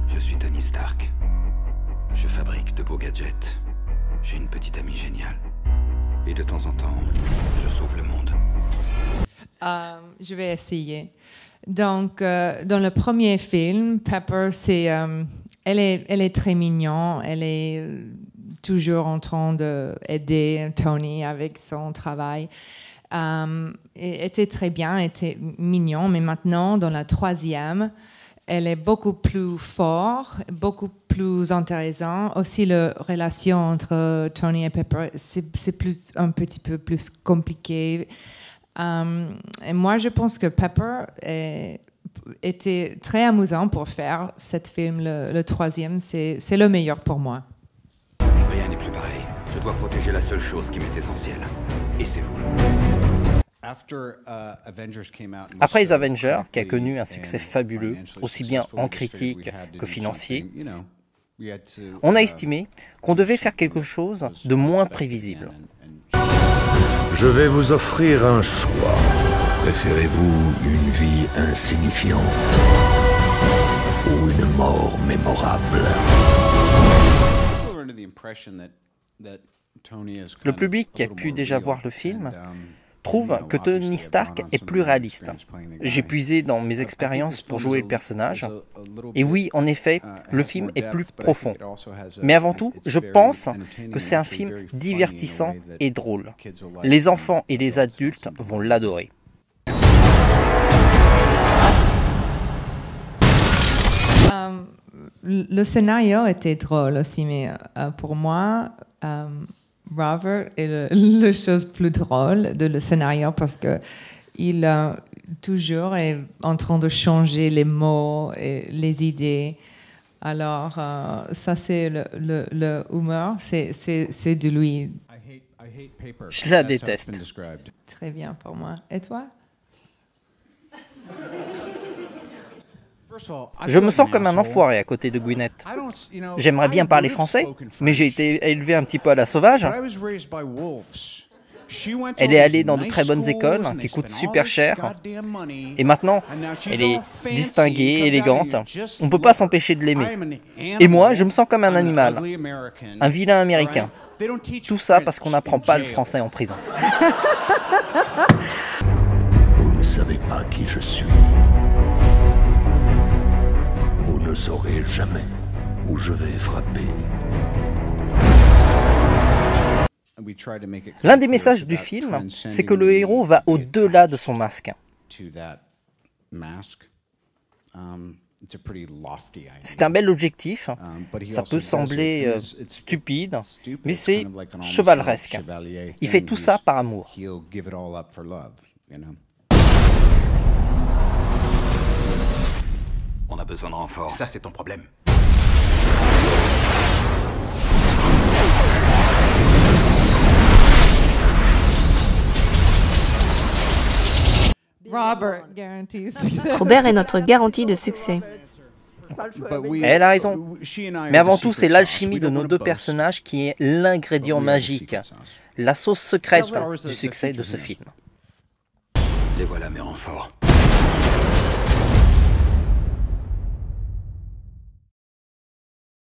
Je suis Tony Stark. Je fabrique de beaux gadgets. J'ai une petite amie géniale. Et de temps en temps, je sauve le monde. Je vais essayer. Donc, dans le premier film, Pepper, elle est très mignonne. Elle est toujours en train d'aider Tony avec son travail. Elle était très bien, elle était mignonne. Mais maintenant, dans la troisième, elle est beaucoup plus forte, beaucoup plus intéressante. Aussi, la relation entre Tony et Pepper, c'est un petit peu plus compliqué. Et moi, je pense que Pepper était très amusant pour faire cet film. Le troisième, c'est le meilleur pour moi. Rien n'est plus pareil. Je dois protéger la seule chose qui m'est essentielle. Et c'est vous. Après les Avengers, qui a connu un succès fabuleux, aussi bien en critique que financier, on a estimé qu'on devait faire quelque chose de moins prévisible. Je vais vous offrir un choix. Préférez-vous une vie insignifiante ou une mort mémorable? Le public qui a pu déjà voir le film trouve que Tony Stark est plus réaliste. J'ai puisé dans mes expériences pour jouer le personnage. Et oui, en effet, le film est plus profond. Mais avant tout, je pense que c'est un film divertissant et drôle. Les enfants et les adultes vont l'adorer. Le scénario était drôle aussi, mais pour moi, Robert est la chose plus drôle de le scénario parce que il toujours est en train de changer les mots et les idées. Alors, ça c'est le humeur, c'est de lui. Je la déteste. Très bien pour moi. Et toi? Je me sens comme un enfoiré à côté de Gwyneth. J'aimerais bien parler français, mais j'ai été élevé un petit peu à la sauvage. Elle est allée dans de très bonnes écoles qui coûtent super cher. Et maintenant, elle est distinguée, élégante. On ne peut pas s'empêcher de l'aimer. Et moi, je me sens comme un animal, un vilain américain. Tout ça parce qu'on n'apprend pas le français en prison. Vous ne savez pas qui je suis. Vous ne saurez jamais où je vais frapper. L'un des messages du film, c'est que le héros va au-delà de son masque. C'est un bel objectif, ça peut sembler stupide, mais c'est chevaleresque. Il fait tout ça par amour. On a besoin de renfort. Ça, c'est ton problème. Robert est notre garantie de succès. Elle a raison. Mais avant tout, c'est l'alchimie de nos deux personnages qui est l'ingrédient magique, la sauce secrète du succès de ce film. Les voilà mes renforts.